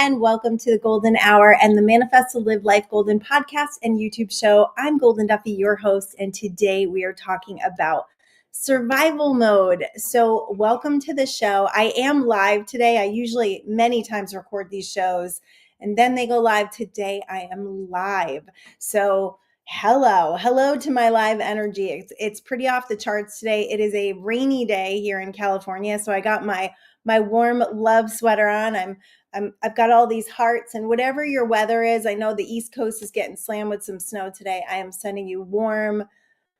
and welcome to the Golden Hour and the Manifest to Live Life Golden podcast and YouTube show. I'm Golden Duffy, your host, and today we are talking about survival mode. So welcome to the show. I am live today. I usually many times record these shows and then they go live. Today I am live. So hello to my live energy. It's pretty off the charts today. It is a rainy day here in California, so I got my warm love sweater on. I've got all these hearts, and whatever your weather is, I know the East Coast is getting slammed with some snow today. I am sending you warm,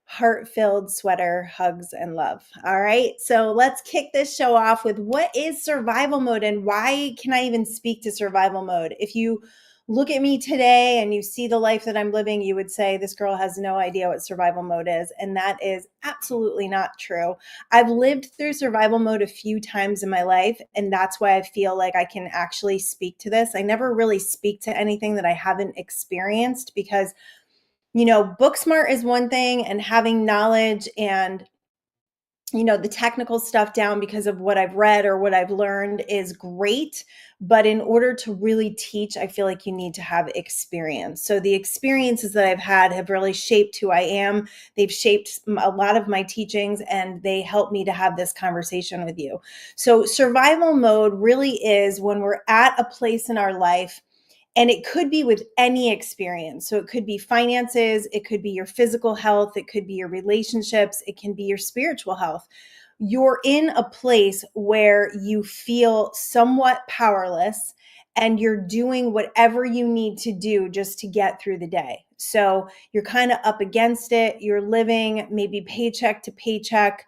heart-filled sweater hugs and love. All right. So let's kick this show off with what is survival mode and why can I even speak to survival mode? If you look at me today and you see the life that I'm living, you would say this girl has no idea what survival mode is. And that is absolutely not true. I've lived through survival mode a few times in my life, and that's why I feel like I can actually speak to this. I never really speak to anything that I haven't experienced because, book smart is one thing, and having knowledge and the technical stuff down because of what I've read or what I've learned is great. But in order to really teach, I feel like you need to have experience. So the experiences that I've had have really shaped who I am. They've shaped a lot of my teachings, and they help me to have this conversation with you. So survival mode really is when we're at a place in our life, and it could be with any experience. So it could be finances, it could be your physical health, it could be your relationships, it can be your spiritual health. You're in a place where you feel somewhat powerless and you're doing whatever you need to do just to get through the day. So you're kind of up against it. You're living maybe paycheck to paycheck.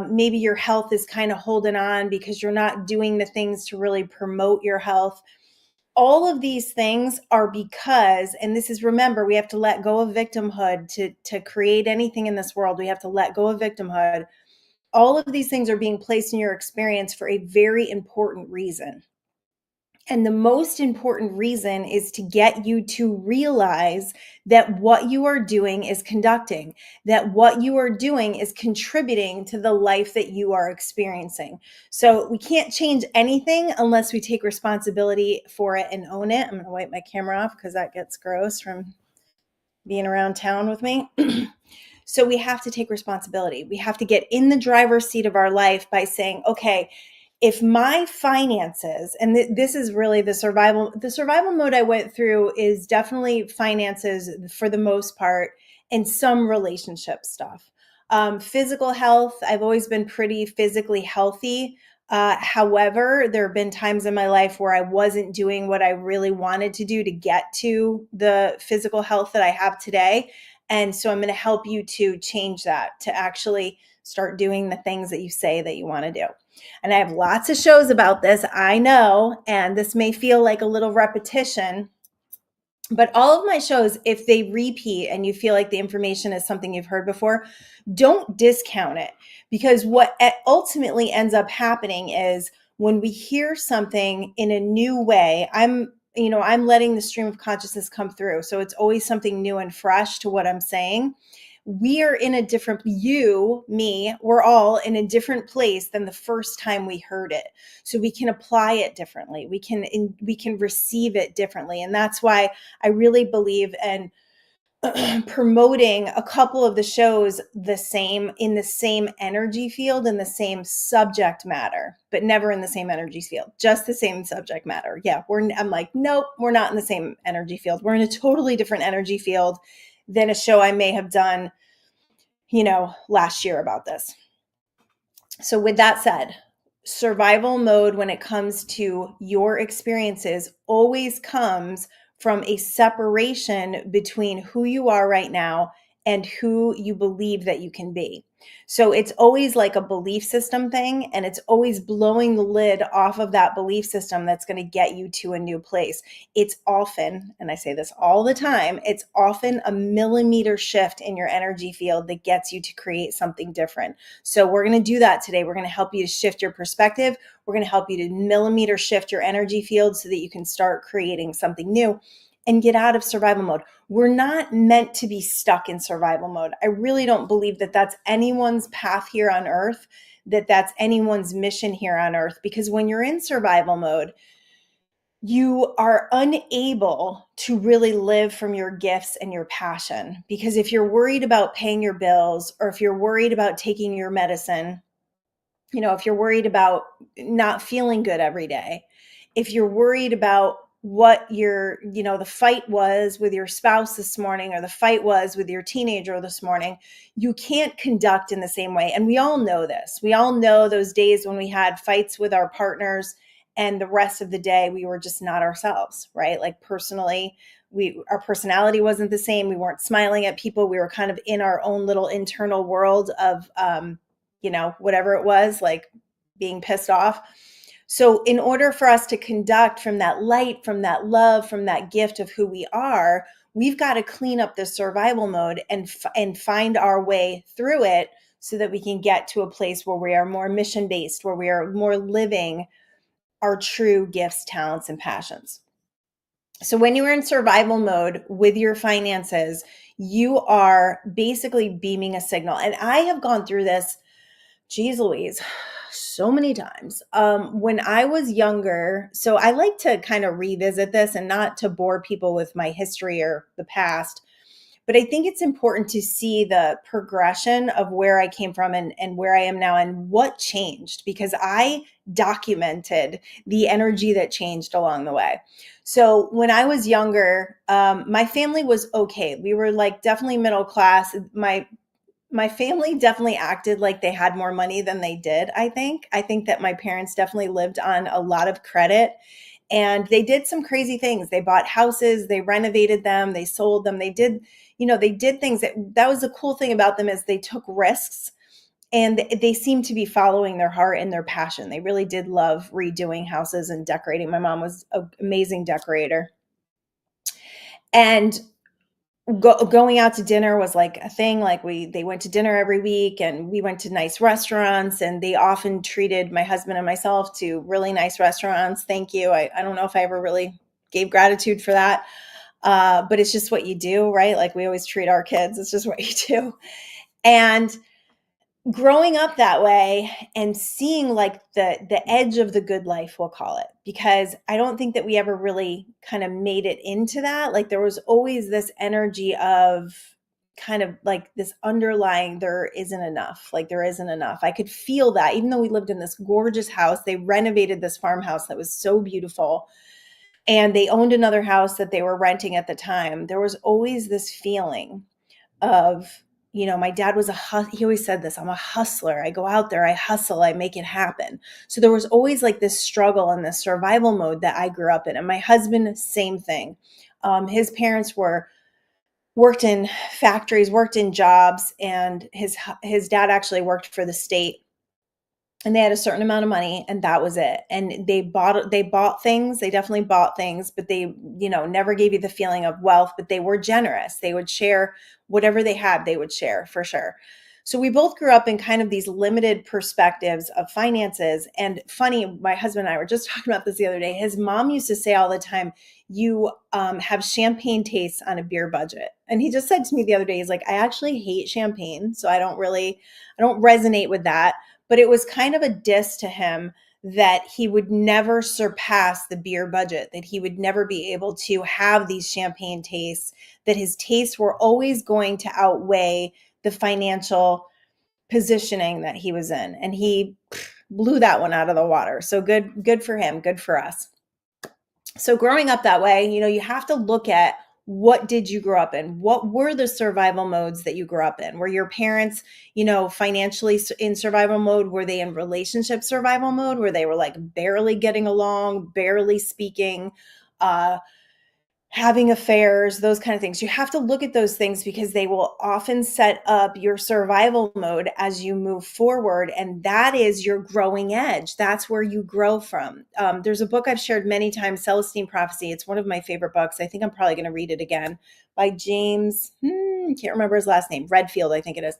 Maybe your health is kind of holding on because you're not doing the things to really promote your health. All of these things are because, and this is, remember, we have to let go of victimhood to create anything in this world. We have to let go of victimhood. All of these things are being placed in your experience for a very important reason. And the most important reason is to get you to realize that what you are doing is conducting, that what you are doing is contributing to the life that you are experiencing. So we can't change anything unless we take responsibility for it and own it. I'm going to wipe my camera off because that gets gross from being around town with me. So we have to take responsibility. We have to get in the driver's seat of our life by saying, okay, if my finances, and this is really the survival mode I went through is definitely finances for the most part, and some relationship stuff. Physical health, I've always been pretty physically healthy. However, there have been times in my life where I wasn't doing what I really wanted to do to get to the physical health that I have today. And so I'm going to help you to change that, to actually start doing the things that you say that you want to do. And I have lots of shows about this, I know, and this may feel like a little repetition, but all of my shows, if they repeat and you feel like the information is something you've heard before, don't discount it, because what ultimately ends up happening is when we hear something in a new way, I'm letting the stream of consciousness come through. So it's always something new and fresh to what I'm saying. We are in a different, we're all in a different place than the first time we heard it. So we can apply it differently. We can receive it differently. And that's why I really believe in promoting a couple of the shows in the same energy field, in the same subject matter, but never in the same energy field, just the same subject matter. Yeah. I'm like, nope, we're not in the same energy field. We're in a totally different energy field than a show I may have done, last year about this. So with that said, survival mode, when it comes to your experiences, always comes from a separation between who you are right now and who you believe that you can be. So it's always like a belief system thing, and it's always blowing the lid off of that belief system that's going to get you to a new place. It's often, and I say this all the time, it's often a millimeter shift in your energy field that gets you to create something different. So we're going to do that today. We're going to help you to shift your perspective. We're going to help you to millimeter shift your energy field so that you can start creating something new and get out of survival mode. We're not meant to be stuck in survival mode. I really don't believe that that's anyone's path here on earth, that that's anyone's mission here on earth, because when you're in survival mode, you are unable to really live from your gifts and your passion. Because if you're worried about paying your bills, or if you're worried about taking your medicine, if you're worried about not feeling good every day, if you're worried about what the fight was with your spouse this morning, or the fight was with your teenager this morning, you can't conduct in the same way. And we all know this. We all know those days when we had fights with our partners and the rest of the day we were just not ourselves, right? Like personally, our personality wasn't the same. We weren't smiling at people. We were kind of in our own little internal world of whatever it was, like being pissed off. So in order for us to conduct from that light, from that love, from that gift of who we are, we've got to clean up the survival mode and find our way through it, so that we can get to a place where we are more mission-based, where we are more living our true gifts, talents, and passions. So when you are in survival mode with your finances, you are basically beaming a signal. And I have gone through this, geez Louise, so many times. When I was younger, so I like to kind of revisit this, and not to bore people with my history or the past, but I think it's important to see the progression of where I came from and where I am now and what changed, because I documented the energy that changed along the way. So when I was younger, my family was okay. We were like definitely middle class. My family definitely acted like they had more money than they did, I think. I think that my parents definitely lived on a lot of credit, and they did some crazy things. They bought houses, they renovated them, they sold them. They did things that was the cool thing about them, is they took risks, and they seemed to be following their heart and their passion. They really did love redoing houses and decorating. My mom was an amazing decorator. And going out to dinner was like a thing. Like they went to dinner every week, and we went to nice restaurants, and they often treated my husband and myself to really nice restaurants. Thank you. I don't know if I ever really gave gratitude for that. But it's just what you do, right? Like we always treat our kids. It's just what you do. And growing up that way and seeing like the edge of the good life, we'll call it, because I don't think that we ever really kind of made it into that. Like there was always this energy of kind of like this underlying, there isn't enough. Like there isn't enough. I could feel that, even though we lived in this gorgeous house. They renovated this farmhouse that was so beautiful, and they owned another house that they were renting at the time. There was always this feeling of, my dad was he always said this, I'm a hustler. I go out there, I hustle, I make it happen. So there was always like this struggle and this survival mode that I grew up in. And my husband, same thing. His parents worked in factories, worked in jobs, and his dad actually worked for the state. And they had a certain amount of money, and that was it. And they bought things. They definitely bought things, but they, never gave you the feeling of wealth, but they were generous. They would share whatever they had, they would share for sure. So we both grew up in kind of these limited perspectives of finances. And funny, my husband and I were just talking about this the other day. His mom used to say all the time, you have champagne tastes on a beer budget. And he just said to me the other day, he's like, I actually hate champagne. So I don't resonate with that. But it was kind of a diss to him that he would never surpass the beer budget, that he would never be able to have these champagne tastes, that his tastes were always going to outweigh the financial positioning that he was in. And he blew that one out of the water. So good for him, good for us. So growing up that way, you have to look at, what did you grow up in? What were the survival modes that you grew up in? Were your parents, financially in survival mode? Were they in relationship survival mode, where they were like barely getting along, barely speaking, having affairs, those kind of things? You have to look at those things, because they will often set up your survival mode as you move forward. And that is your growing edge. That's where you grow from. There's a book I've shared many times, Celestine Prophecy. It's one of my favorite books. I think I'm probably going to read it again, by James, can't remember his last name, Redfield, I think it is.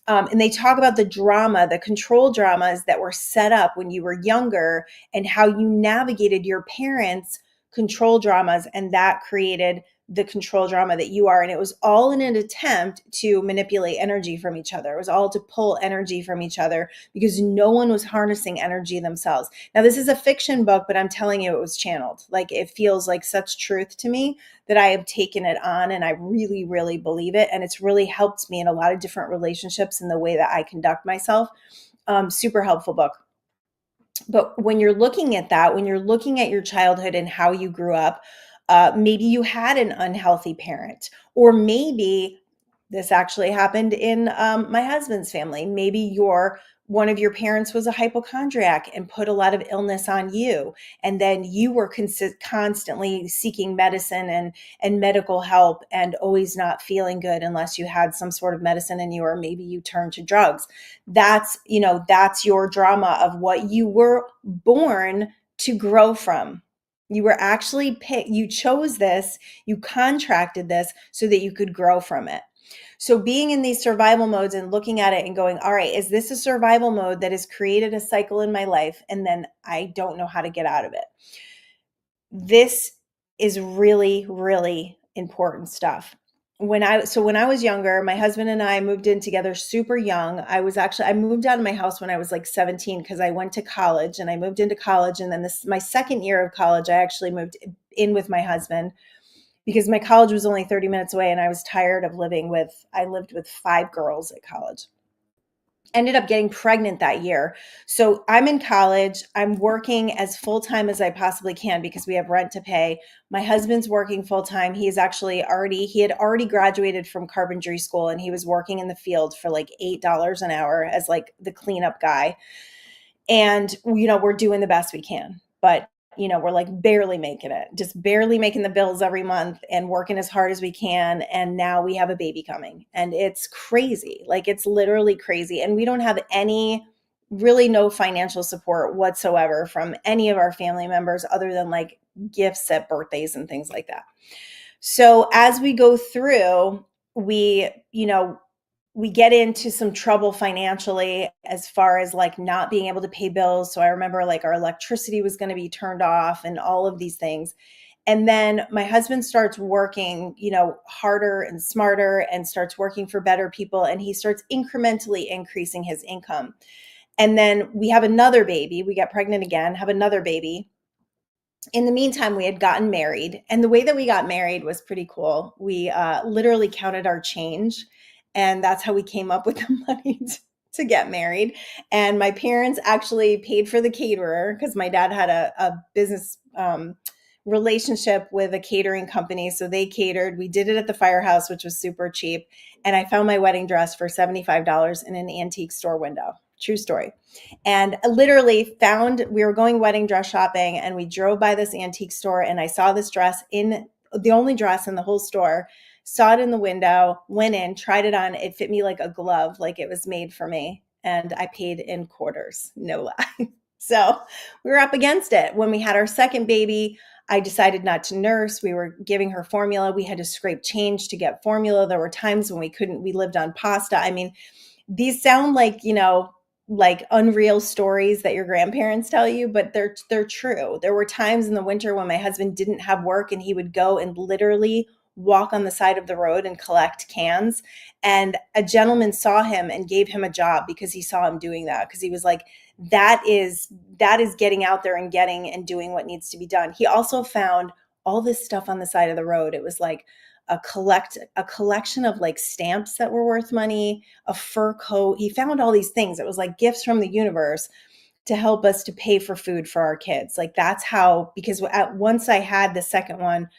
And they talk about the control dramas that were set up when you were younger, and how you navigated your parents' control dramas, and that created the control drama that you are. And it was all in an attempt to manipulate energy from each other. It was all to pull energy from each other because no one was harnessing energy themselves. Now, this is a fiction book, but I'm telling you, it was channeled. Like, it feels like such truth to me that I have taken it on, and I really, really believe it. And it's really helped me in a lot of different relationships and the way that I conduct myself. Super helpful book. But when you're looking at that, when you're looking at your childhood and how you grew up, maybe you had an unhealthy parent, or maybe this actually happened in my husband's family. Maybe one of your parents was a hypochondriac and put a lot of illness on you, and then you were constantly seeking medicine and medical help, and always not feeling good unless you had some sort of medicine in you, or maybe you turned to drugs. That's your drama of what you were born to grow from. You were actually picked, you chose this, you contracted this so that you could grow from it. So being in these survival modes and looking at it and going, all right, is this a survival mode that has created a cycle in my life, and then I don't know how to get out of it? This is really, really important stuff. When I was younger, my husband and I moved in together super young. I moved out of my house when I was like 17 because I went to college, and I moved into college. And then my second year of college, I actually moved in with my husband because my college was only 30 minutes away, and I was tired of I lived with 5 girls at college. Ended up getting pregnant that year. So I'm in college. I'm working as full-time as I possibly can because we have rent to pay. My husband's working full-time. He had already graduated from carpentry school, and he was working in the field for like $8 an hour as like the cleanup guy. And, we're doing the best we can, but we're like barely making it, just barely making the bills every month and working as hard as we can. And now we have a baby coming, and it's crazy. Like, it's literally crazy. And we don't have really no financial support whatsoever from any of our family members other than like gifts at birthdays and things like that. So as we go through, we get into some trouble financially as far as like not being able to pay bills. So I remember like our electricity was going to be turned off and all of these things. And then my husband starts working, harder and smarter, and starts working for better people. And he starts incrementally increasing his income. And then we have another baby. We get pregnant again, have another baby. In the meantime, we had gotten married, and the way that we got married was pretty cool. We literally counted our change, and that's how we came up with the money to get married. And my parents actually paid for the caterer because my dad had a business relationship with a catering company. So they catered. We did it at the firehouse, which was super cheap. And I found my wedding dress for $75 in an antique store window. True story. And literally we were going wedding dress shopping, and we drove by this antique store, and I saw this dress, in the only dress in the whole store, saw it in the window, went in, tried it on. It fit me like a glove, like it was made for me. And I paid in quarters, no lie. So we were up against it. When we had our second baby, I decided not to nurse. We were giving her formula. We had to scrape change to get formula. There were times when we lived on pasta. I mean, these sound like, like unreal stories that your grandparents tell you, but they're true. There were times in the winter when my husband didn't have work, and he would go and literally walk on the side of the road and collect cans. And a gentleman saw him and gave him a job because he saw him doing that, because he was like, that is getting out there and getting and doing what needs to be done. He also found all this stuff on the side of the road. It was like a collection of like stamps that were worth money, a fur coat. He found all these things. It was like gifts from the universe to help us to pay for food for our kids. Like, that's how, because once I had the second one,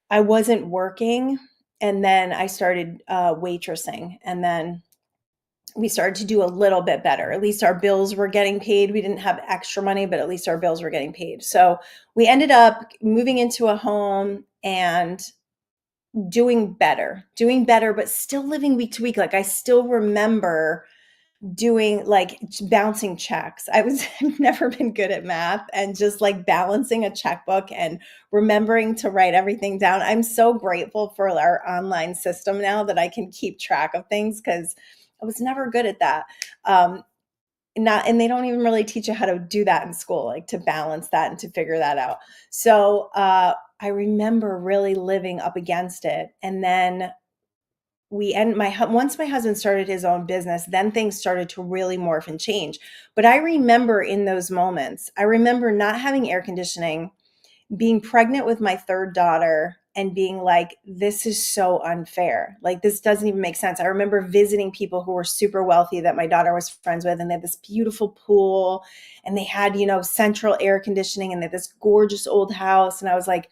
I wasn't working. And then I started waitressing. And then we started to do a little bit better. At least our bills were getting paid. We didn't have extra money, but at least our bills were getting paid. So we ended up moving into a home and doing better, but still living week to week. Like, I still remember doing like bouncing checks. I've never been good at math, and just like balancing a checkbook and remembering to write everything down. I'm so grateful for our online system now that I can keep track of things, because I was never good at that. And they don't even really teach you how to do that in school, like to balance that and to figure that out. So I remember really living up against it. And then once my husband started his own business, then things started to really morph and change. But I remember in those moments, I remember not having air conditioning, being pregnant with my third daughter, and being like, this is so unfair. Like, this doesn't even make sense. I remember visiting people who were super wealthy that my daughter was friends with, and they had this beautiful pool, and they had, central air conditioning, and they had this gorgeous old house. And I was like,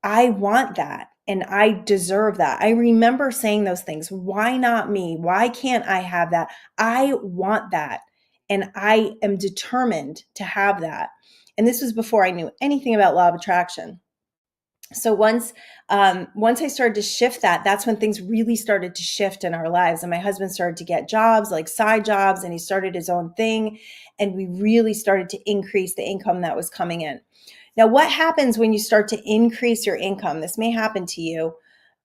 I want that and I deserve that. I remember saying those things. Why not me? Why can't I have that? I want that. And I am determined to have that. And this was before I knew anything about law of attraction. So once I started to shift that, that's when things really started to shift in our lives. And my husband started to get jobs, like side jobs, and he started his own thing. And we really started to increase the income that was coming in. Now, what happens when you start to increase your income, this may happen to you,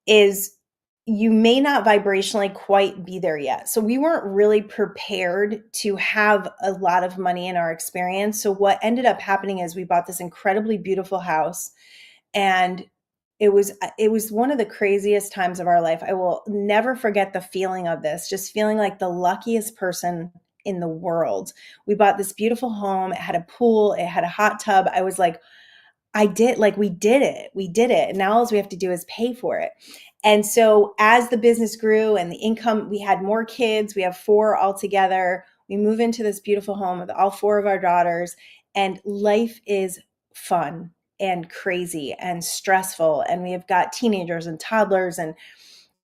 is you may not vibrationally quite be there yet. So we weren't really prepared to have a lot of money in our experience. So what ended up happening is we bought this incredibly beautiful house, and it was one of the craziest times of our life. I will never forget the feeling of this, just feeling like the luckiest person in the world. We bought this beautiful home. It had a pool, it had a hot tub. I was like, we did it. We did it. And now all we have to do is pay for it. And so as the business grew and the income, we had more kids. We have 4 altogether. We move into this beautiful home with all 4 of our daughters, and life is fun and crazy and stressful. And we have got teenagers and toddlers,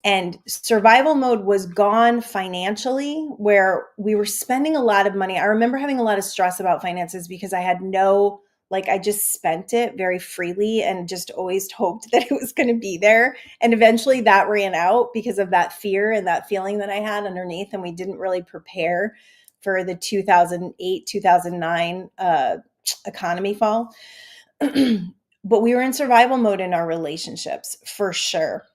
and survival mode was gone financially, where we were spending a lot of money. I remember having a lot of stress about finances because I just spent it very freely and just always hoped that it was going to be there. And eventually that ran out because of that fear and that feeling that I had underneath. And we didn't really prepare for the 2008, 2009 economy fall. But we were in survival mode in our relationships for sure.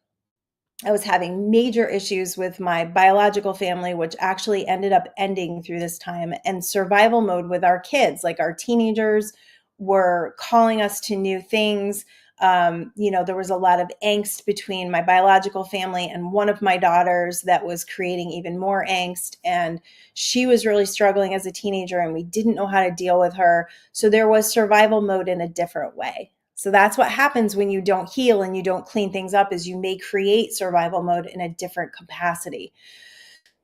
I was having major issues with my biological family, which actually ended up ending through this time, and survival mode with our kids. Like, our teenagers were calling us to new things. There was a lot of angst between my biological family and one of my daughters that was creating even more angst. And she was really struggling as a teenager, and we didn't know how to deal with her. So there was survival mode in a different way. So that's what happens when you don't heal and you don't clean things up, is you may create survival mode in a different capacity.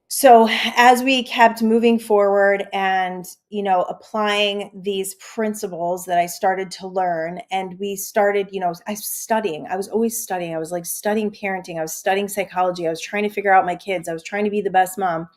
So as we kept moving forward and, applying these principles that I started to learn, and we started, I was always studying. I was like studying parenting. I was studying psychology. I was trying to figure out my kids. I was trying to be the best mom.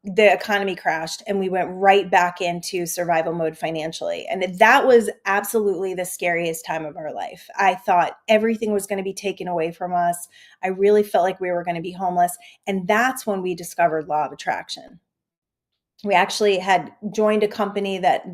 The economy crashed and we went right back into survival mode financially. And that was absolutely the scariest time of our life. I thought everything was going to be taken away from us. I really felt like we were going to be homeless. And that's when we discovered law of attraction. We actually had joined a company that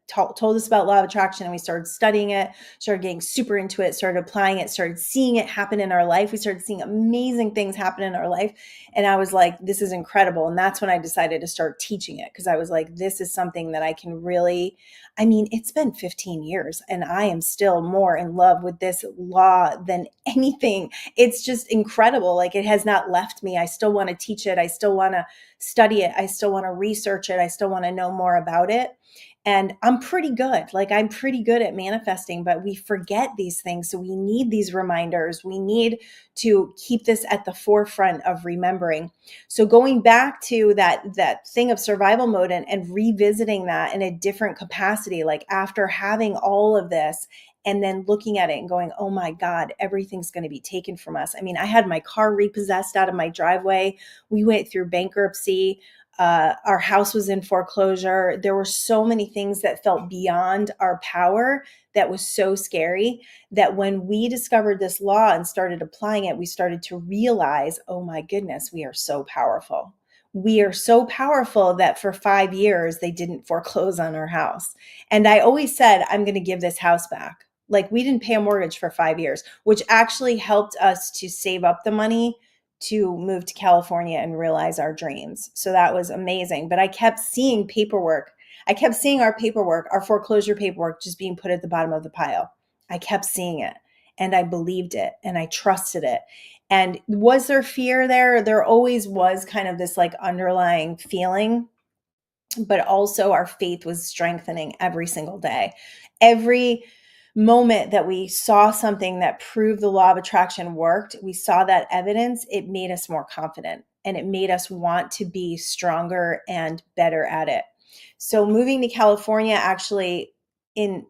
told us about law of attraction, and we started studying it, started getting super into it, started applying it, started seeing it happen in our life. We started seeing amazing things happen in our life. And I was like, this is incredible. And that's when I decided to start teaching it, because I was like, this is something that I can really, it's been 15 years and I am still more in love with this law than anything. It's just incredible. Like, it has not left me. I still want to teach it. I still want to study it. I still want to research it. I still want to know more about it. And I'm pretty good. Like, I'm pretty good at manifesting, but we forget these things. So we need these reminders. We need to keep this at the forefront of remembering. So going back to that thing of survival mode, and revisiting that in a different capacity, like after having all of this, and then looking at it and going, oh my God, everything's going to be taken from us. I had my car repossessed out of my driveway. We went through bankruptcy. Our house was in foreclosure. There were so many things that felt beyond our power, that was so scary, that when we discovered this law and started applying it, we started to realize, oh my goodness, we are so powerful. We are so powerful that for 5 years, they didn't foreclose on our house. And I always said, I'm going to give this house back. Like, we didn't pay a mortgage for 5 years, which actually helped us to save up the money to move to California and realize our dreams. So that was amazing. But I kept seeing paperwork. I kept seeing our paperwork, our foreclosure paperwork, just being put at the bottom of the pile. I kept seeing it and I believed it and I trusted it. And was there fear there? There always was kind of this like underlying feeling, but also our faith was strengthening every single day. Every moment that we saw something that proved the law of attraction worked, we saw that evidence, it made us more confident and it made us want to be stronger and better at it. So moving to California, actually, in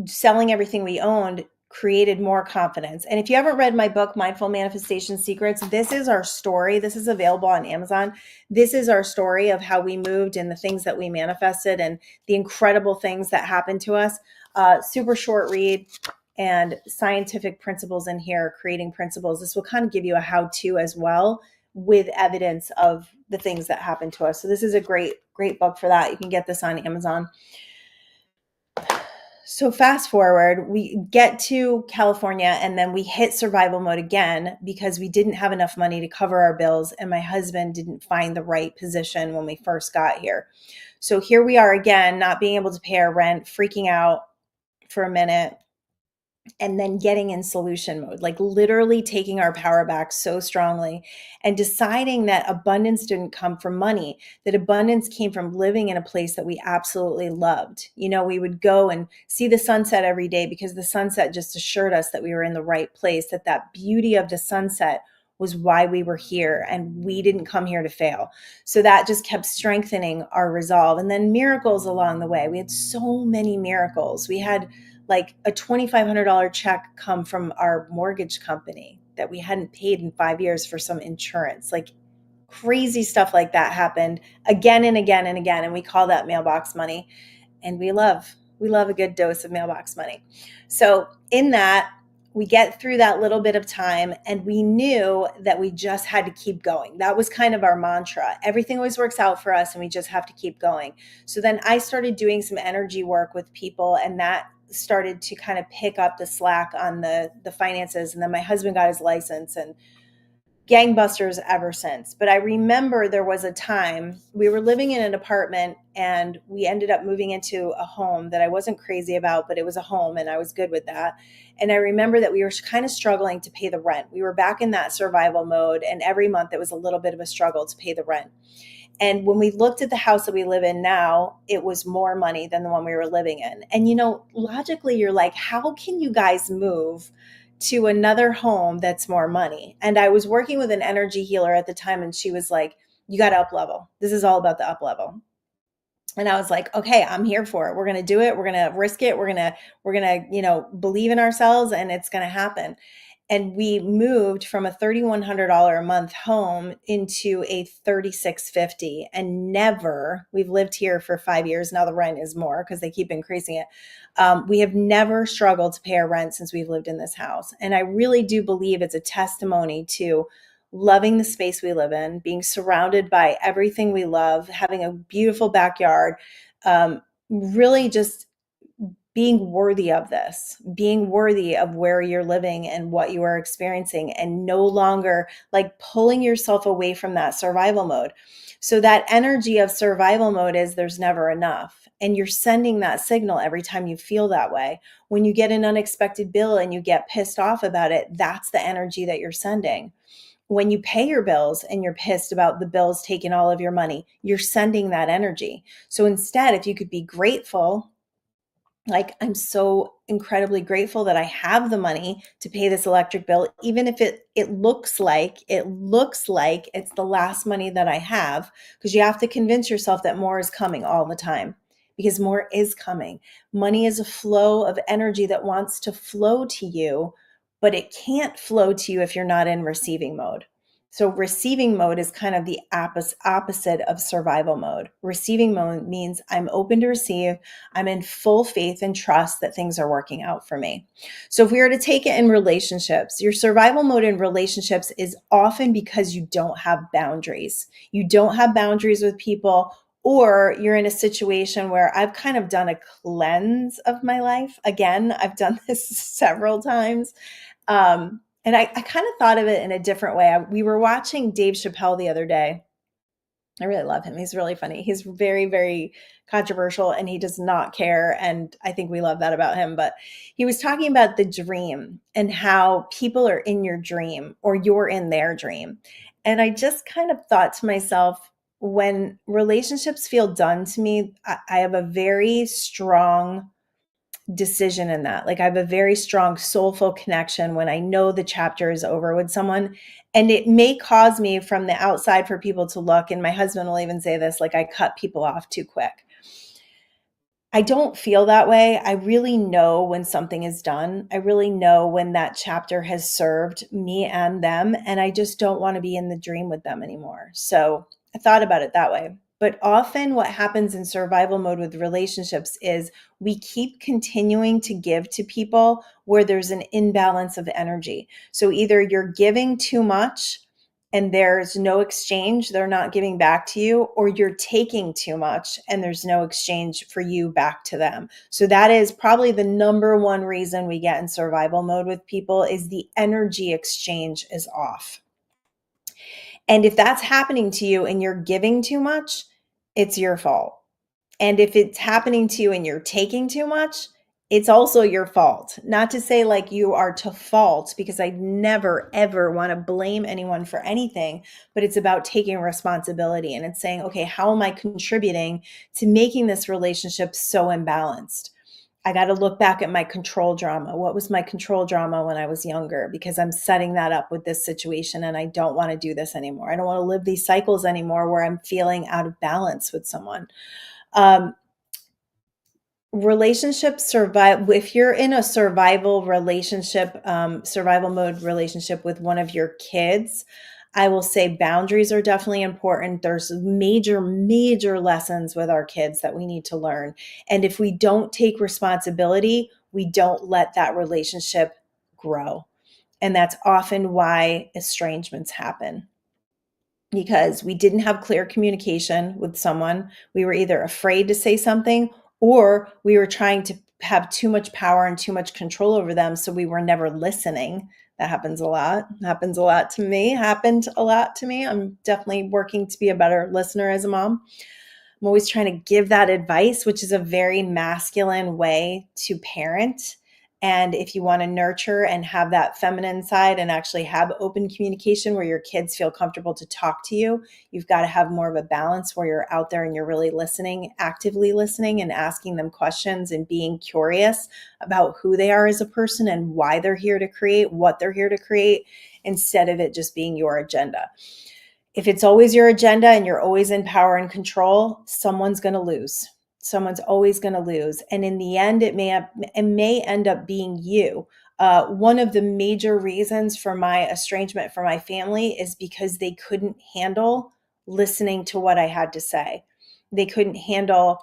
selling everything we owned, created more confidence. And if you haven't read my book, Mindful Manifestation Secrets, this is our story. This is available on Amazon. This is our story of how we moved and the things that we manifested and the incredible things that happened to us. Super short read and scientific principles in here, creating principles. This will kind of give you a how-to as well with evidence of the things that happened to us. So this is a great book for that. You can get this on Amazon. So fast forward, we get to California and then we hit survival mode again because we didn't have enough money to cover our bills and my husband didn't find the right position when we first got here. So here we are again, not being able to pay our rent, freaking out for a minute, and then getting in solution mode, like literally taking our power back so strongly and deciding that abundance didn't come from money, that abundance came from living in a place that we absolutely loved. You know, we would go and see the sunset every day because the sunset just assured us that we were in the right place, that beauty of the sunset was why we were here and we didn't come here to fail. So that just kept strengthening our resolve. And then miracles along the way. We had so many miracles. We had like a $2,500 check come from our mortgage company that we hadn't paid in 5 years for some insurance. Like crazy stuff like that happened again and again and again. And we call that mailbox money. And we love a good dose of mailbox money. So in that, we get through that little bit of time and we knew that we just had to keep going. That was kind of our mantra. Everything always works out for us and we just have to keep going. So then I started doing some energy work with people and that started to kind of pick up the slack on the finances. And then my husband got his license and gangbusters ever since. But I remember there was a time we were living in an apartment and we ended up moving into a home that I wasn't crazy about, but it was a home and I was good with that. And I remember that we were kind of struggling to pay the rent. We were back in that survival mode and every month it was a little bit of a struggle to pay the rent. And when we looked at the house that we live in now, it was more money than the one we were living in. And, you know, logically, you're like, how can you guys move to another home that's more money? And I was working with an energy healer at the time, and she was like, you got to up level. This is all about the up level. And I was like, okay, I'm here for it. We're going to do it. We're going to risk it. We're going to, you know, believe in ourselves and it's going to happen. And we moved from a $3,100 a month home into a $3,650 and never, we've lived here for 5 years. Now the rent is more because they keep increasing it. We have never struggled to pay our rent since we've lived in this house. And I really do believe it's a testimony to loving the space we live in, being surrounded by everything we love, having a beautiful backyard, really just being worthy of this, being worthy of where you're living and what you are experiencing, and no longer like pulling yourself away from that survival mode. So that energy of survival mode is there's never enough. And you're sending that signal every time you feel that way. When you get an unexpected bill and you get pissed off about it, that's the energy that you're sending. When you pay your bills and you're pissed about the bills taking all of your money, you're sending that energy. So instead, if you could be grateful, like, I'm so incredibly grateful that I have the money to pay this electric bill, even if it looks like it's the last money that I have, because you have to convince yourself that more is coming all the time, because more is coming. Money is a flow of energy that wants to flow to you, but it can't flow to you if you're not in receiving mode. So receiving mode is kind of the opposite of survival mode. Receiving mode means I'm open to receive. I'm in full faith and trust that things are working out for me. So if we were to take it in relationships, your survival mode in relationships is often because you don't have boundaries. You don't have boundaries with people, or you're in a situation where I've kind of done a cleanse of my life. Again, I've done this several times. And I kind of thought of it in a different way. We were watching Dave Chappelle the other day, I really love him. He's really funny. He's very, very controversial and he does not care. And I think we love that about him. But he was talking about the dream and how people are in your dream or you're in their dream. And I just kind of thought to myself, when relationships feel done to me, I have a very strong decision in that. Like I have a very strong soulful connection when I know the chapter is over with someone. And it may cause me from the outside for people to look, and my husband will even say this, like I cut people off too quick. I don't feel that way. I really know when something is done. I really know when that chapter has served me and them, and I just don't want to be in the dream with them anymore. So I thought about it that way. But often what happens in survival mode with relationships is we keep continuing to give to people where there's an imbalance of energy. So either you're giving too much and there's no exchange, they're not giving back to you, or you're taking too much and there's no exchange for you back to them. So that is probably the number one reason we get in survival mode with people is the energy exchange is off. And if that's happening to you and you're giving too much, it's your fault. And if it's happening to you and you're taking too much, it's also your fault. Not to say like you are to fault, because I never, ever want to blame anyone for anything, but it's about taking responsibility and it's saying, okay, how am I contributing to making this relationship so imbalanced? I got to look back at my control drama. What was my control drama when I was younger? Because I'm setting that up with this situation and I don't want to do this anymore. I don't want to live these cycles anymore where I'm feeling out of balance with someone. Relationships survive. If you're in a survival relationship, survival mode relationship with one of your kids, I will say boundaries are definitely important. There's major, major lessons with our kids that we need to learn. And if we don't take responsibility, we don't let that relationship grow. And that's often why estrangements happen, because we didn't have clear communication with someone. We were either afraid to say something or we were trying to have too much power and too much control over them. So we were never listening. That happens a lot. Happens a lot to me. Happened a lot to me. I'm definitely working to be a better listener as a mom. I'm always trying to give that advice, which is a very masculine way to parent. And if you want to nurture and have that feminine side and actually have open communication where your kids feel comfortable to talk to you, you've got to have more of a balance where you're out there and you're really listening, actively listening and asking them questions and being curious about who they are as a person and why they're here to create, what they're here to create, instead of it just being your agenda. If it's always your agenda and you're always in power and control, someone's going to lose. Someone's always going to lose. And in the end, it may end up being you. One of the major reasons for my estrangement from my family is because they couldn't handle listening to what I had to say. They couldn't handle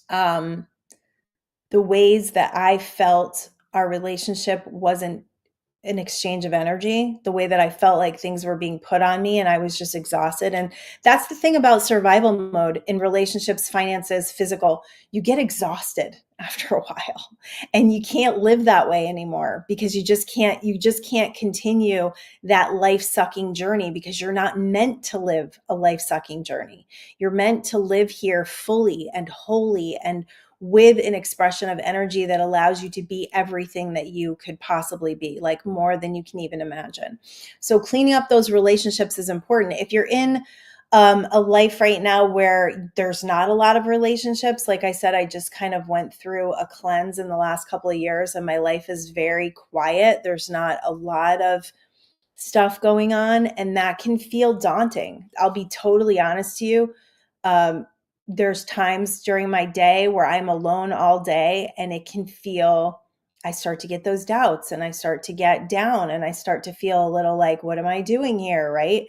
the ways that I felt our relationship wasn't an exchange of energy, the way that I felt like things were being put on me and I was just exhausted. And that's the thing about survival mode in relationships, finances, physical, you get exhausted after a while and you can't live that way anymore because you just can't continue that life-sucking journey because you're not meant to live a life-sucking journey. You're meant to live here fully and wholly and with an expression of energy that allows you to be everything that you could possibly be, like more than you can even imagine. So cleaning up those relationships is important. If you're in a life right now where there's not a lot of relationships, like I said, I just kind of went through a cleanse in the last couple of years and my life is very quiet. There's not a lot of stuff going on and that can feel daunting. I'll be totally honest to you. There's times during my day where I'm alone all day and it can feel, I start to get those doubts and I start to get down and I start to feel a little like, what am I doing here? Right.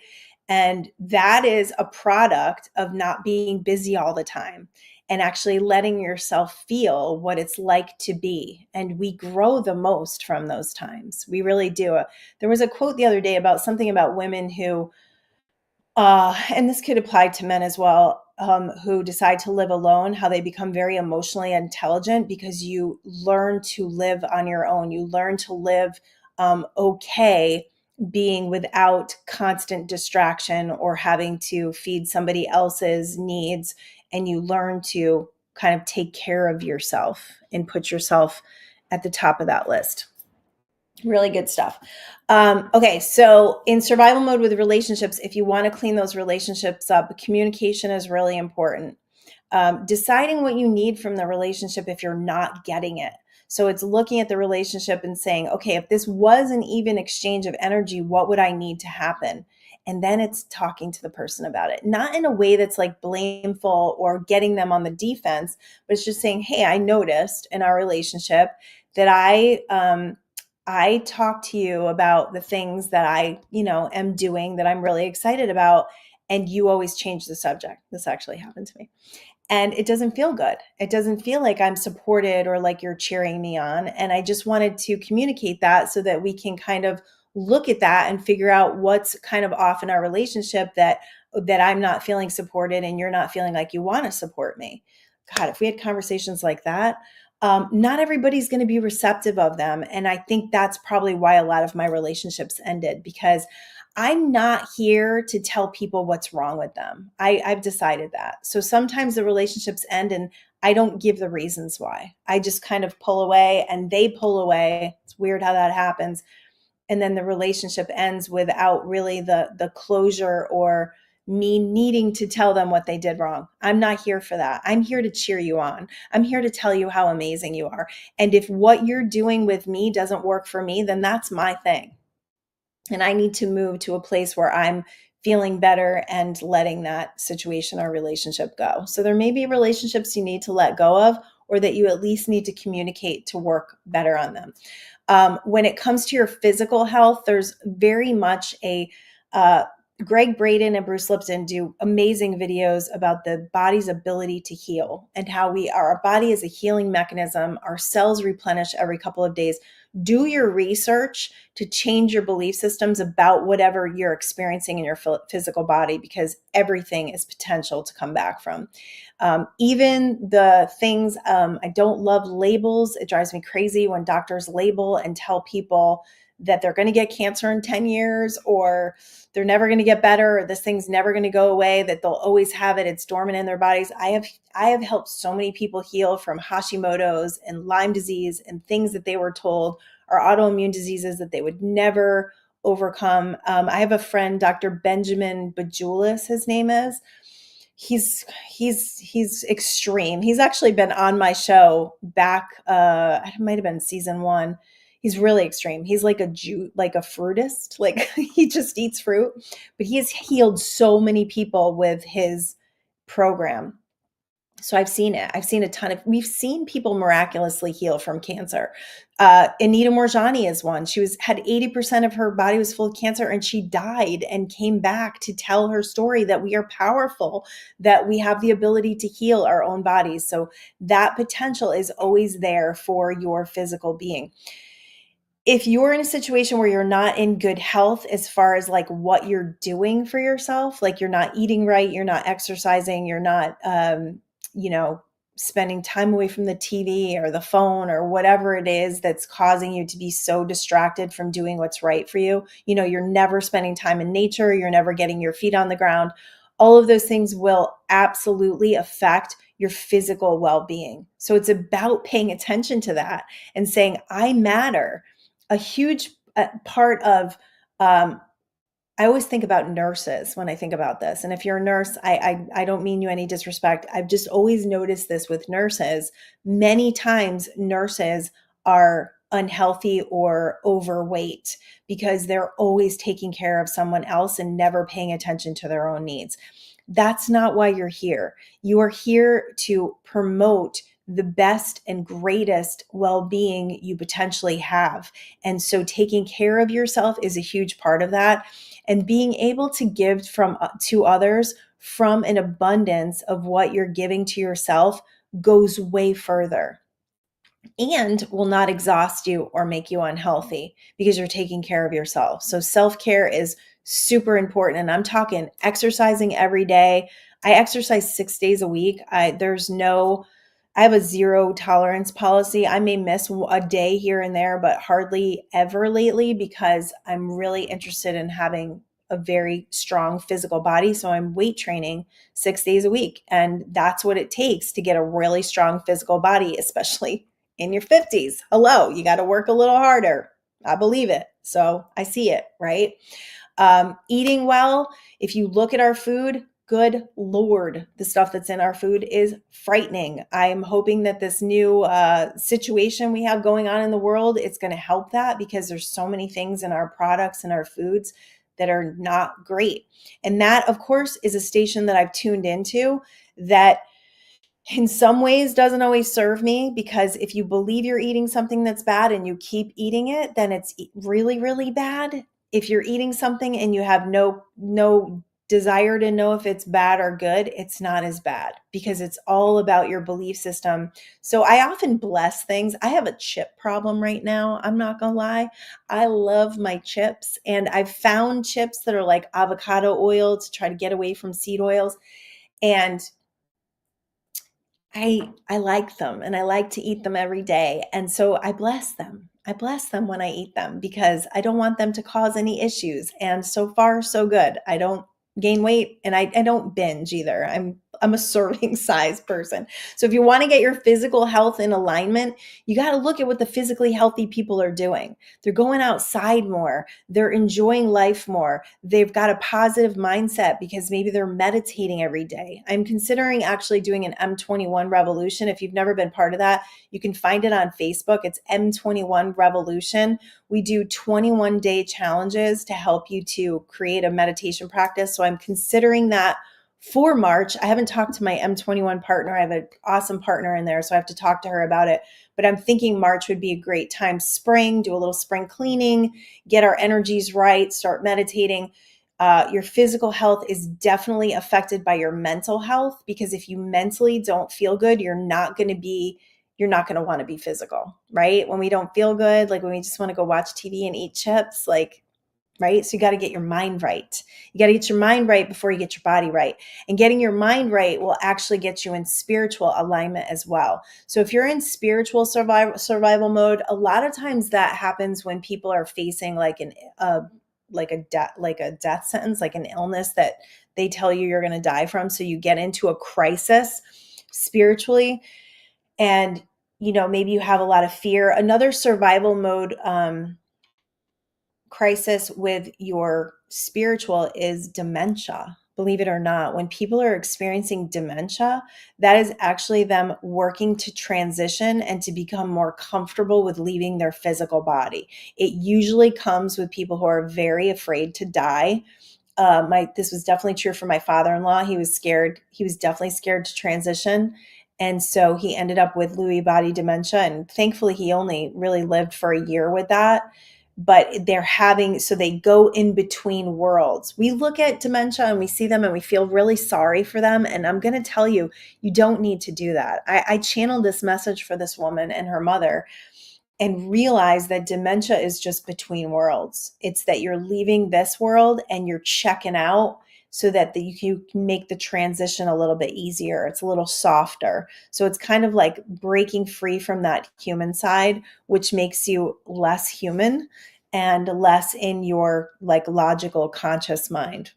And that is a product of not being busy all the time and actually letting yourself feel what it's like to be. And we grow the most from those times. We really do. There was a quote the other day about something about women who, and this could apply to men as well, who decide to live alone, how they become very emotionally intelligent because you learn to live on your own. You learn to live okay being without constant distraction or having to feed somebody else's needs, and you learn to kind of take care of yourself and put yourself at the top of that list. Really good stuff. Okay, so in survival mode with relationships, if you want to clean those relationships up, communication is really important. Deciding what you need from the relationship if you're not getting it. So it's looking at the relationship and saying, okay, if this was an even exchange of energy, what would I need to happen? And then it's talking to the person about it, not in a way that's like blameful or getting them on the defense, but it's just saying, hey, I noticed in our relationship that I talk to you about the things that I, am doing that I'm really excited about, and you always change the subject. This actually happened to me. And it doesn't feel good. It doesn't feel like I'm supported or like you're cheering me on. And I just wanted to communicate that so that we can kind of look at that and figure out what's kind of off in our relationship that I'm not feeling supported and you're not feeling like you want to support me. God, if we had conversations like that, not everybody's going to be receptive of them. And I think that's probably why a lot of my relationships ended, because I'm not here to tell people what's wrong with them. I've decided that. So sometimes the relationships end and I don't give the reasons why. I just kind of pull away and they pull away. It's weird how that happens. And then the relationship ends without really the closure or me needing to tell them what they did wrong. I'm not here for that. I'm here to cheer you on. I'm here to tell you how amazing you are. And if what you're doing with me doesn't work for me, then that's my thing. And I need to move to a place where I'm feeling better and letting that situation or relationship go. So there may be relationships you need to let go of, or that you at least need to communicate to work better on them. When it comes to your physical health, there's very much Greg Braden and Bruce Lipton do amazing videos about the body's ability to heal and how our body is a healing mechanism. Our cells replenish every couple of days. Do your research to change your belief systems about whatever you're experiencing in your physical body, because everything is potential to come back from. Even the things, I don't love labels. It drives me crazy when doctors label and tell people that they're going to get cancer in 10 years, or they're never going to get better, or this thing's never going to go away, that they'll always have it. It's dormant in their bodies. I have helped so many people heal from Hashimoto's and Lyme disease and things that they were told are autoimmune diseases that they would never overcome. I have a friend, Dr. Benjamin Bajulis, his name is. He's extreme. He's actually been on my show back, it might have been season 1. He's really extreme. He's like a fruitist. Like he just eats fruit, but he has healed so many people with his program. So I've seen it. I've seen we've seen people miraculously heal from cancer. Anita Morjani is one. She had 80% of her body was full of cancer, and she died and came back to tell her story that we are powerful, that we have the ability to heal our own bodies. So that potential is always there for your physical being. If you're in a situation where you're not in good health as far as like what you're doing for yourself, like you're not eating right, you're not exercising, you're not, spending time away from the TV or the phone or whatever it is that's causing you to be so distracted from doing what's right for you. You're never spending time in nature. You're never getting your feet on the ground. All of those things will absolutely affect your physical well-being. So it's about paying attention to that and saying, I matter. A huge part of, I always think about nurses when I think about this. And if you're a nurse, I don't mean you any disrespect. I've just always noticed this with nurses. Many times nurses are unhealthy or overweight because they're always taking care of someone else and never paying attention to their own needs. That's not why you're here. You are here to promote the best and greatest well-being you potentially have. And so taking care of yourself is a huge part of that. And being able to give to others from an abundance of what you're giving to yourself goes way further and will not exhaust you or make you unhealthy because you're taking care of yourself. So self-care is super important. And I'm talking exercising every day. I exercise 6 days a week. There's no I have a zero tolerance policy. I may miss a day here and there, but hardly ever lately because I'm really interested in having a very strong physical body. So I'm weight training 6 days a week. And that's what it takes to get a really strong physical body, especially in your 50s. Hello, you got to work a little harder. I believe it. So I see it, right? Eating well, if you look at our food, good Lord, the stuff that's in our food is frightening. I'm hoping that this new situation we have going on in the world, it's going to help that because there's so many things in our products and our foods that are not great. And that, of course, is a station that I've tuned into that in some ways doesn't always serve me, because if you believe you're eating something that's bad and you keep eating it, then it's really, really bad. If you're eating something and you have no desire to know if it's bad or good, it's not as bad because it's all about your belief system. So I often bless things. I have a chip problem right now. I'm not going to lie. I love my chips, and I've found chips that are like avocado oil to try to get away from seed oils. And I like them and I like to eat them every day. And so I bless them. I bless them when I eat them because I don't want them to cause any issues. And so far, so good. I don't gain weight and I don't binge either. I'm a serving size person. So if you want to get your physical health in alignment, you got to look at what the physically healthy people are doing. They're going outside more. They're enjoying life more. They've got a positive mindset because maybe they're meditating every day. I'm considering actually doing an M21 revolution. If you've never been part of that, you can find it on Facebook. It's M21 Revolution. We do 21-day challenges to help you to create a meditation practice. So I'm considering that for March. I haven't talked to my M21 partner. I have an awesome partner in there, so I have to talk to her about it. But I'm thinking March would be a great time. Spring, do a little spring cleaning, get our energies right, start meditating. Your physical health is definitely affected by your mental health, because if you mentally don't feel good, you're not going to want to be physical, right? When we don't feel good, like when we just want to go watch TV and eat chips, like, right? So you got to get your mind right. You got to get your mind right before you get your body right. And getting your mind right will actually get you in spiritual alignment as well. So if you're in spiritual survival mode, a lot of times that happens when people are facing like a death sentence, like an illness that they tell you you're going to die from. So you get into a crisis spiritually, and maybe you have a lot of fear. Another survival mode crisis with your spiritual is dementia. Believe it or not, when people are experiencing dementia, that is actually them working to transition and to become more comfortable with leaving their physical body. It usually comes with people who are very afraid to die. This was definitely true for my father-in-law. He was scared. He was definitely scared to transition. And so he ended up with Lewy body dementia. And thankfully, he only really lived for a year with that. But so they go in between worlds. We look at dementia and we see them and we feel really sorry for them. And I'm going to tell you, you don't need to do that. I channeled this message for this woman and her mother, and realize that dementia is just between worlds. It's that you're leaving this world and you're checking out so that you can make the transition a little bit easier. It's a little softer. So it's kind of like breaking free from that human side, which makes you less human and less in your like logical conscious mind.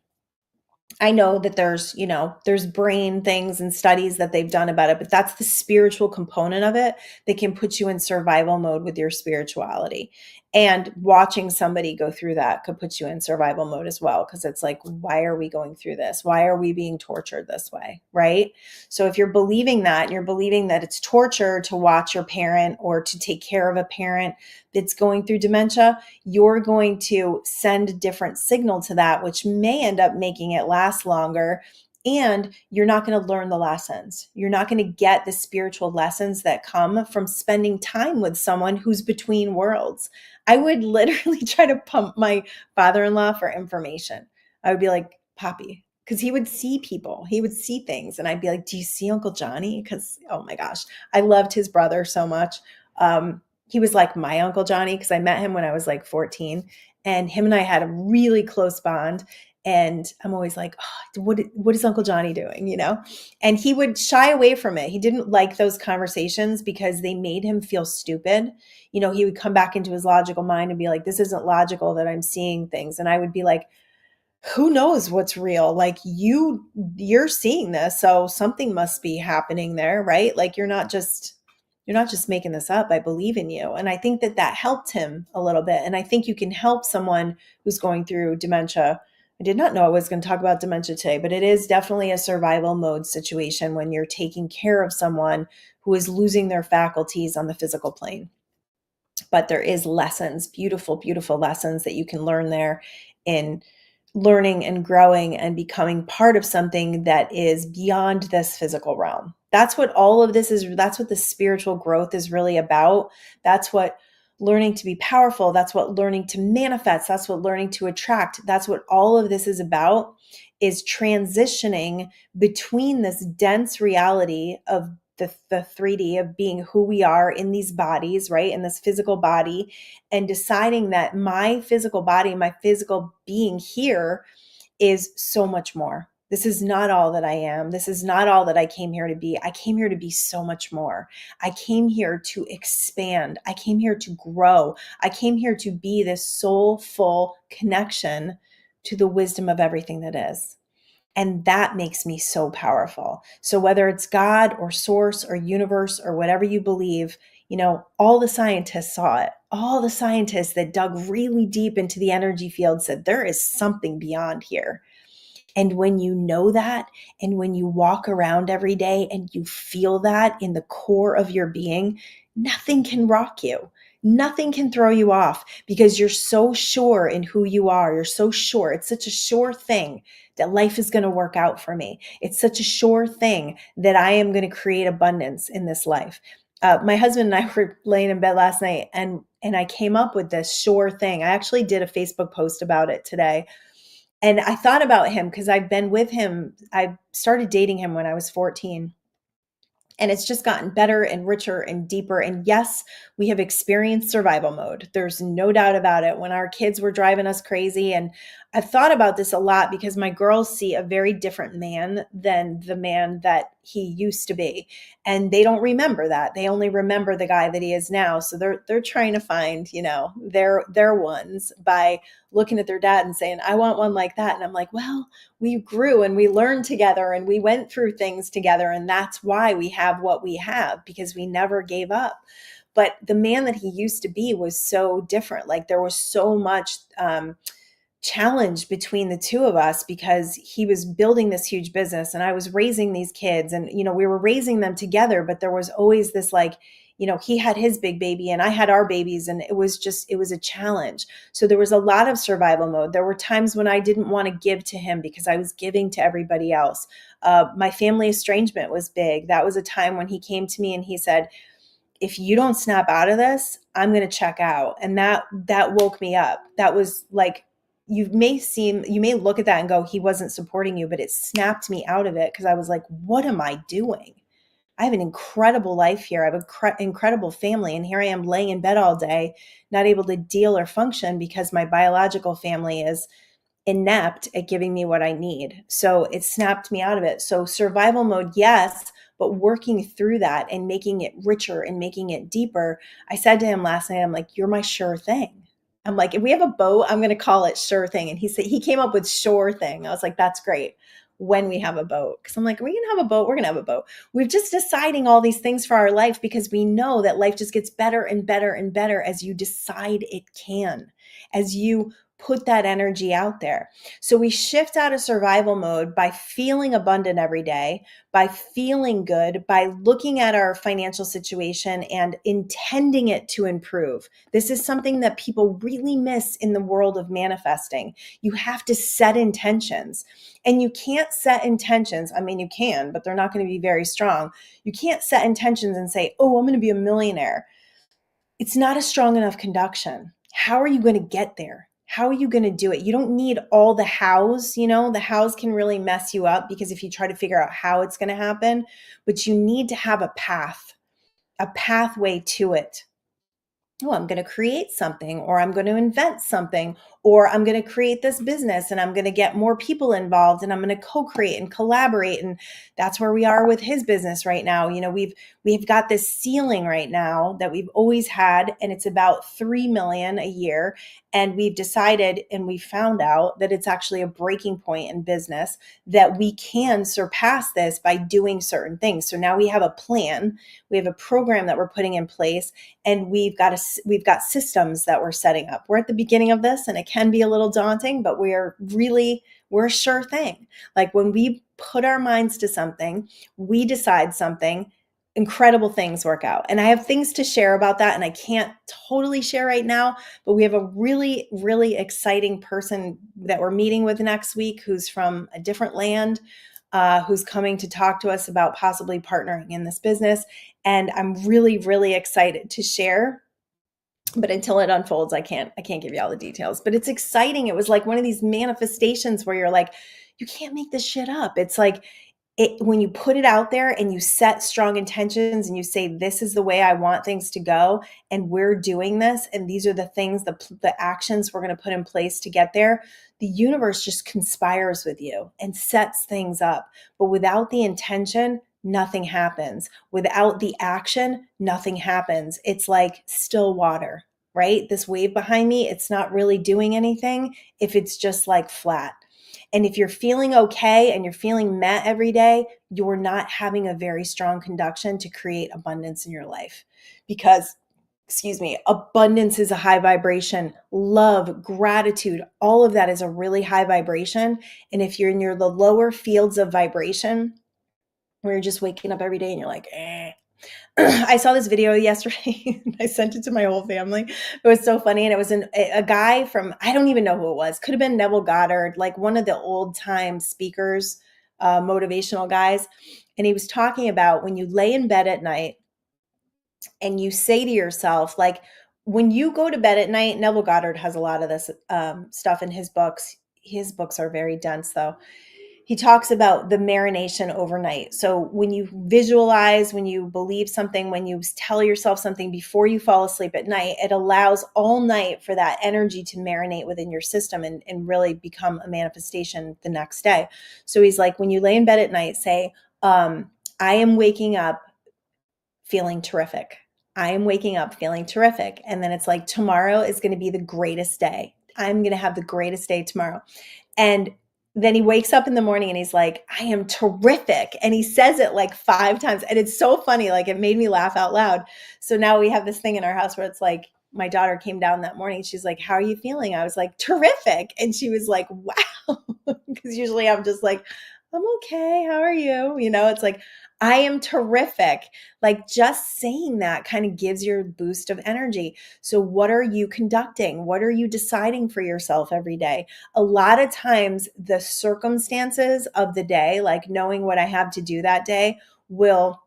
I know that there's brain things and studies that they've done about it, but that's the spiritual component of it that can put you in survival mode with your spirituality. And watching somebody go through that could put you in survival mode as well, because it's like, why are we going through this? Why are we being tortured this way? Right? So if you're believing that, and you're believing that it's torture to watch your parent or to take care of a parent that's going through dementia, you're going to send a different signal to that, which may end up making it last longer. And you're not going to learn the lessons. You're not going to get the spiritual lessons that come from spending time with someone who's between worlds. I would literally try to pump my father-in-law for information. I would be like, Poppy, because he would see people, he would see things. And I'd be like, do you see Uncle Johnny? Because, oh my gosh, I loved his brother so much. He was like my Uncle Johnny, because I met him when I was like 14, and him and I had a really close bond. And I'm always like, oh, what is Uncle Johnny doing? And he would shy away from it. He didn't like those conversations because they made him feel stupid. He would come back into his logical mind and be like, this isn't logical that I'm seeing things. And I would be like, who knows what's real? Like you're seeing this, so something must be happening there, right? Like you're not just making this up. I believe in you. And I think that helped him a little bit. And I think you can help someone who's going through dementia. I did not know I was going to talk about dementia today, but it is definitely a survival mode situation when you're taking care of someone who is losing their faculties on the physical plane. But there is lessons, beautiful, beautiful lessons that you can learn there in learning and growing and becoming part of something that is beyond this physical realm. That's what all of this is. That's what the spiritual growth is really about. That's what learning to be powerful. That's what learning to manifest. That's what learning to attract. That's what all of this is about, is transitioning between this dense reality of the 3D of being who we are in these bodies, right? In this physical body, and deciding that my physical body, my physical being here is so much more. This is not all that I am. This is not all that I came here to be. I came here to be so much more. I came here to expand. I came here to grow. I came here to be this soulful connection to the wisdom of everything that is. And that makes me so powerful. So whether it's God or source or universe or whatever you believe, all the scientists saw it. All the scientists that dug really deep into the energy field said there is something beyond here. And when you know that, and when you walk around every day and you feel that in the core of your being, nothing can rock you. Nothing can throw you off because you're so sure in who you are. You're so sure. It's such a sure thing that life is going to work out for me. It's such a sure thing that I am going to create abundance in this life. My husband and I were laying in bed last night and I came up with this sure thing. I actually did a Facebook post about it today. And I thought about him because I've been with him. I started dating him when I was 14. And it's just gotten better and richer and deeper. And yes, we have experienced survival mode. There's no doubt about it. When our kids were driving us crazy. And I've thought about this a lot because my girls see a very different man than the man that he used to be. And they don't remember that. They only remember the guy that he is now. So they're trying to find, their ones by looking at their dad and saying, I want one like that. And I'm like, well, we grew and we learned together and we went through things together. And that's why we have what we have, because we never gave up. But the man that he used to be was so different. Like there was so much challenge between the two of us because he was building this huge business and I was raising these kids and, we were raising them together, but there was always this he had his big baby and I had our babies and it was a challenge. So there was a lot of survival mode. There were times when I didn't want to give to him because I was giving to everybody else. My family estrangement was big. That was a time when he came to me and he said, if you don't snap out of this, I'm going to check out. And that woke me up. That was like, you may look at that and go, he wasn't supporting you, but it snapped me out of it because I was like, what am I doing? I have an incredible life here. I have an incredible family. And here I am laying in bed all day, not able to deal or function because my biological family is inept at giving me what I need. So it snapped me out of it. So survival mode, yes, but working through that and making it richer and making it deeper. I said to him last night, I'm like, you're my sure thing. I'm like, if we have a boat, I'm going to call it sure thing. And he came up with sure thing. I was like, that's great. When we have a boat. Because I'm like, are we going to have a boat? We're going to have a boat. We're just deciding all these things for our life because we know that life just gets better and better and better as you decide it can, as you put that energy out there. So we shift out of survival mode by feeling abundant every day, by feeling good, by looking at our financial situation and intending it to improve. This is something that people really miss in the world of manifesting. You have to set intentions. And you can't set intentions. I mean, you can, but they're not going to be very strong. You can't set intentions and say, oh, I'm going to be a millionaire. It's not a strong enough conduction. How are you going to get there? How are you going to do it? You don't need all the hows, the hows can really mess you up because if you try to figure out how it's going to happen, but you need to have a path, a pathway to it. Oh, I'm going to create something or I'm going to invent something or I'm going to create this business and I'm going to get more people involved and I'm going to co-create and collaborate. And that's where we are with his business right now. We've got this ceiling right now that we've always had, and it's about 3 million a year. And we've decided and we found out that it's actually a breaking point in business, that we can surpass this by doing certain things. So now we have a plan, we have a program that we're putting in place, and we've got systems that we're setting up. We're at the beginning of this and it can be a little daunting, but we're a sure thing. Like when we put our minds to something, we decide something, incredible things work out. And I have things to share about that, and I can't totally share right now, but we have a really, really exciting person that we're meeting with next week who's from a different land, who's coming to talk to us about possibly partnering in this business. And I'm really, really excited to share. But until it unfolds, I can't give you all the details. But it's exciting. It was like one of these manifestations where you're like, you can't make this shit up. It's like when you put it out there and you set strong intentions and you say, this is the way I want things to go, and we're doing this, and these are the things, the actions we're going to put in place to get there, the universe just conspires with you and sets things up. But without the intention, nothing happens. Without the action, nothing happens. It's like still water, right? This wave behind me, it's not really doing anything if it's just like flat. And if you're feeling okay and you're feeling met every day, you're not having a very strong conduction to create abundance in your life. Because, abundance is a high vibration. Love, gratitude, all of that is a really high vibration. And if you're near the lower fields of vibration, where you're just waking up every day and you're like, I saw this video yesterday and I sent it to my whole family. It was so funny. And it was a guy from, I don't even know who it was. Could have been Neville Goddard, like one of the old time speakers, motivational guys. And he was talking about when you lay in bed at night and you say to yourself, like when you go to bed at night, Neville Goddard has a lot of this stuff in his books. His books are very dense though. He talks about the marination overnight. So when you visualize, when you believe something, when you tell yourself something before you fall asleep at night, it allows all night for that energy to marinate within your system and really become a manifestation the next day. So he's like, when you lay in bed at night, say, I am waking up feeling terrific. I am waking up feeling terrific. And then it's like, tomorrow is going to be the greatest day. I'm going to have the greatest day tomorrow. And then he wakes up in the morning and he's like, I am terrific. And he says it like 5 times. And it's so funny. Like it made me laugh out loud. So now we have this thing in our house where it's like, my daughter came down that morning. She's like, how are you feeling? I was like, terrific. And she was like, wow. Because usually I'm just like, I'm okay. How are you? It's like, I am terrific. Like just saying that kind of gives you a boost of energy. So what are you conducting? What are you deciding for yourself every day? A lot of times the circumstances of the day, like knowing what I have to do that day, will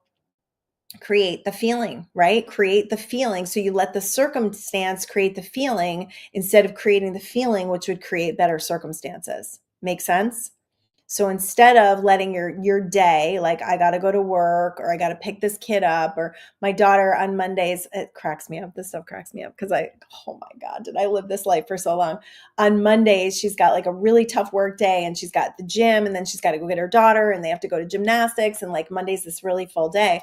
create the feeling, right? Create the feeling. So you let the circumstance create the feeling instead of creating the feeling, which would create better circumstances. Make sense? So instead of letting your day, like I got to go to work or I got to pick this kid up, or my daughter on Mondays, it cracks me up. This stuff cracks me up because oh my God, did I live this life for so long? On Mondays, she's got like a really tough work day and she's got the gym and then she's got to go get her daughter and they have to go to gymnastics, and like Monday's this really full day.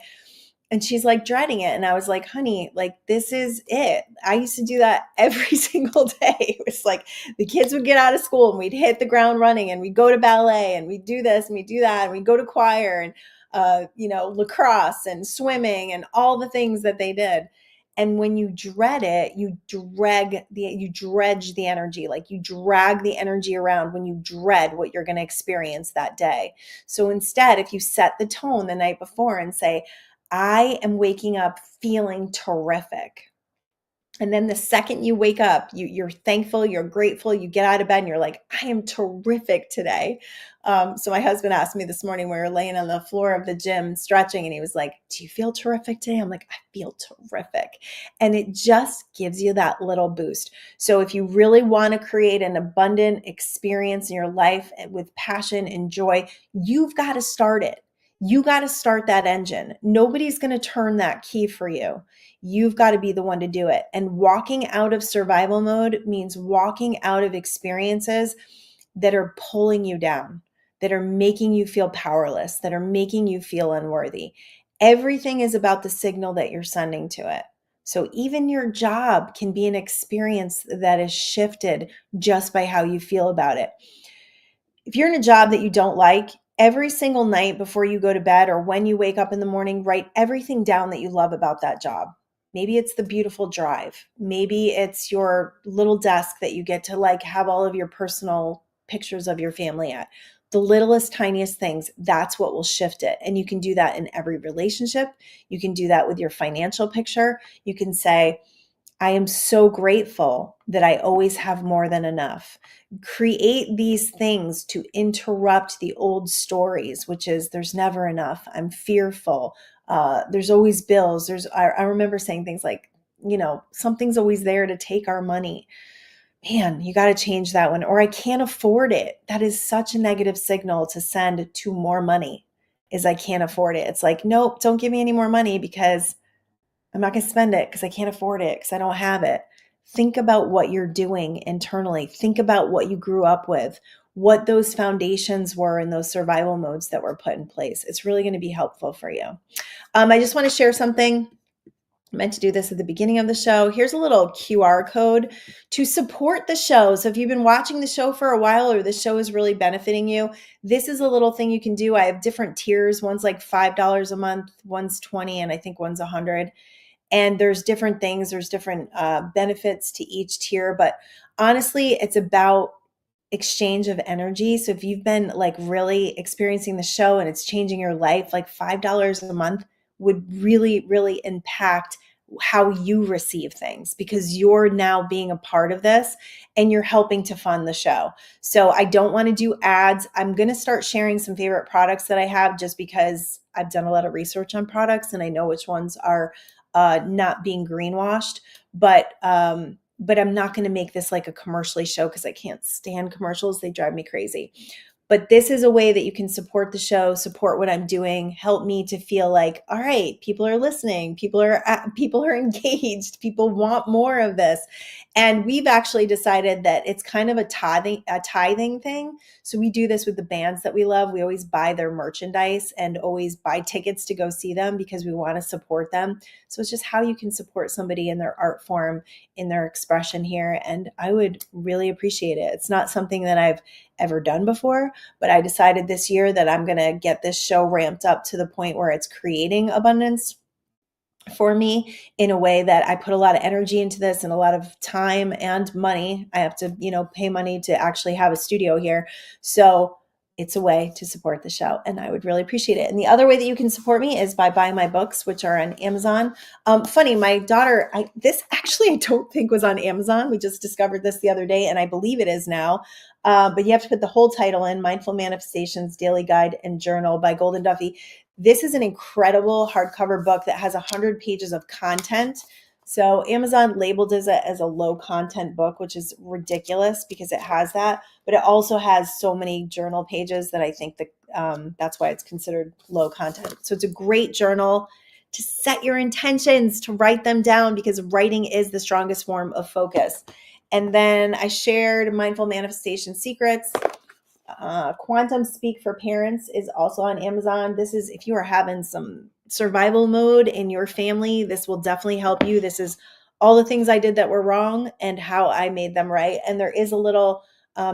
And she's like dreading it. And I was like, honey, like this is it. I used to do that every single day. It was like the kids would get out of school and we'd hit the ground running and we'd go to ballet and we'd do this and we'd do that. And we'd go to choir and, lacrosse and swimming and all the things that they did. And when you dread it, you dredge the energy, like you drag the energy around when you dread what you're going to experience that day. So instead, if you set the tone the night before and say, I am waking up feeling terrific. And then the second you wake up, you're thankful, you're grateful, you get out of bed and you're like, I am terrific today. So my husband asked me this morning, we were laying on the floor of the gym stretching, and he was like, do you feel terrific today? I'm like, I feel terrific. And it just gives you that little boost. So if you really want to create an abundant experience in your life with passion and joy, you've got to start it. You got to start that engine. Nobody's going to turn that key for you. You've got to be the one to do it. And walking out of survival mode means walking out of experiences that are pulling you down, that are making you feel powerless, that are making you feel unworthy. Everything is about the signal that you're sending to it. So even your job can be an experience that is shifted just by how you feel about it. If you're in a job that you don't like, every single night before you go to bed or when you wake up in the morning, write everything down that you love about that job. Maybe it's the beautiful drive. Maybe it's your little desk that you get to like have all of your personal pictures of your family at. The littlest, tiniest things, that's what will shift it. And you can do that in every relationship. You can do that with your financial picture. You can say, I am so grateful that I always have more than enough. Create these things to interrupt the old stories, which is there's never enough. I'm fearful. There's always bills. I remember saying things like, something's always there to take our money. Man, you got to change that one. Or I can't afford it. That is such a negative signal to send to more money, is I can't afford it. It's like, nope, don't give me any more money because I'm not going to spend it because I can't afford it because I don't have it. Think about what you're doing internally. Think about what you grew up with, what those foundations were in those survival modes that were put in place. It's really going to be helpful for you. I just want to share something. I meant to do this at the beginning of the show. Here's a little QR code to support the show. So if you've been watching the show for a while or the show is really benefiting you, this is a little thing you can do. I have different tiers. One's like $5 a month, one's $20, and I think one's $100. And there's different things, there's different benefits to each tier. But honestly, it's about exchange of energy. So if you've been like really experiencing the show and it's changing your life, like $5 a month would really, really impact how you receive things because you're now being a part of this and you're helping to fund the show. So I don't want to do ads. I'm going to start sharing some favorite products that I have just because I've done a lot of research on products and I know which ones are not being greenwashed, but I'm not going to make this like a commercially show because I can't stand commercials. They drive me crazy. But this is a way that you can support the show, support what I'm doing, help me to feel like, all right, people are listening, people are engaged, people want more of this. And we've actually decided that it's kind of a tithing thing. So we do this with the bands that we love. We always buy their merchandise and always buy tickets to go see them because we want to support them. So it's just how you can support somebody in their art form, in their expression here. And I would really appreciate it. It's not something that I've ever done before, but I decided this year that I'm going to get this show ramped up to the point where it's creating abundance for me in a way that I put a lot of energy into this and a lot of time and money. I have to, pay money to actually have a studio here. So it's a way to support the show and I would really appreciate it. And the other way that you can support me is by buying my books, which are on Amazon. Funny, my daughter, this actually I don't think was on Amazon. We just discovered this the other day and I believe it is now. But you have to put the whole title in, Mindful Manifestations, Daily Guide and Journal by Goldyn Duffy. This is an incredible hardcover book that has 100 pages of content. So Amazon labeled it as a low content book, which is ridiculous because it has that, but it also has so many journal pages that I think that that's why it's considered low content. So it's a great journal to set your intentions, to write them down because writing is the strongest form of focus. And then I shared Mindful Manifestation Secrets. Quantum Speak for Parents is also on Amazon. This is if you are having some survival mode in your family, this will definitely help you. This is all the things I did that were wrong and how I made them right. And there is a little,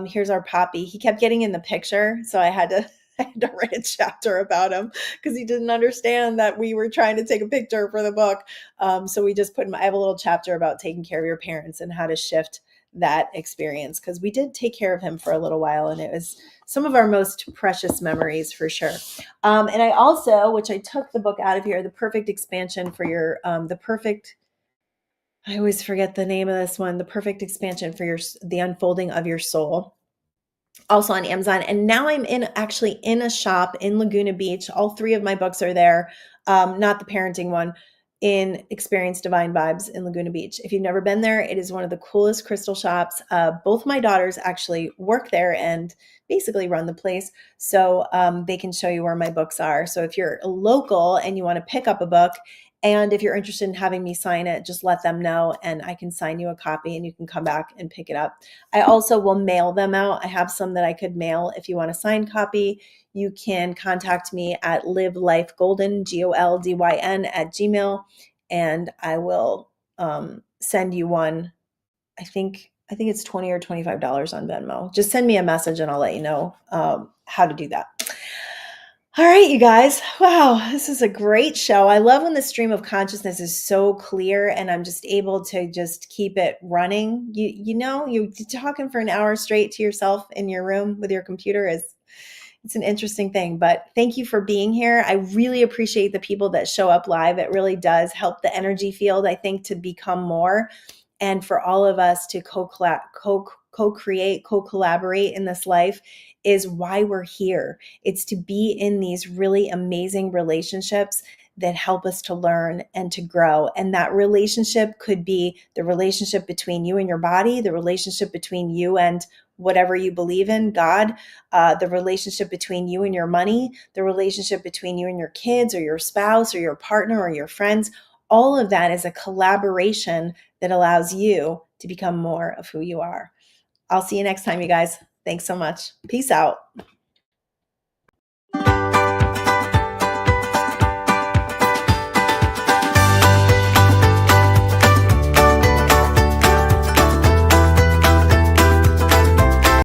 here's our Poppy. He kept getting in the picture. So I had to write a chapter about him because he didn't understand that we were trying to take a picture for the book. So we just I have a little chapter about taking care of your parents and how to shift that experience because we did take care of him for a little while and it was some of our most precious memories for sure. And I also, which I took the book out of here, The Perfect Expansion for Your, I always forget the name of this one, The Perfect Expansion for the Unfolding of Your Soul. Also on Amazon. And now I'm actually in a shop in Laguna Beach. All three of my books are there. Not the parenting one. in Experience Divine Vibes in Laguna Beach. If you've never been there, it is one of the coolest crystal shops. Both my daughters actually work there and basically run the place. So they can show you where my books are. So if you're local and you want to pick up a book, and if you're interested in having me sign it, just let them know and I can sign you a copy and you can come back and pick it up. I also will mail them out. I have some that I could mail if you want a signed copy. You can contact me at livelifegoldyn, Goldyn at Gmail, and I will send you one. I think it's $20 or $25 on Venmo. Just send me a message and I'll let you know how to do that. All right, you guys. Wow, this is a great show. I love when the stream of consciousness is so clear and I'm just able to just keep it running. You're talking for an hour straight to yourself in your room with your computer it's an interesting thing, but thank you for being here. I really appreciate the people that show up live. It really does help the energy field, I think, to become more and for all of us to co-create, co-collaborate in this life is why we're here. It's to be in these really amazing relationships that help us to learn and to grow. And that relationship could be the relationship between you and your body, the relationship between you and whatever you believe in, God, the relationship between you and your money, the relationship between you and your kids or your spouse or your partner or your friends. All of that is a collaboration that allows you to become more of who you are. I'll see you next time, you guys. Thanks so much. Peace out.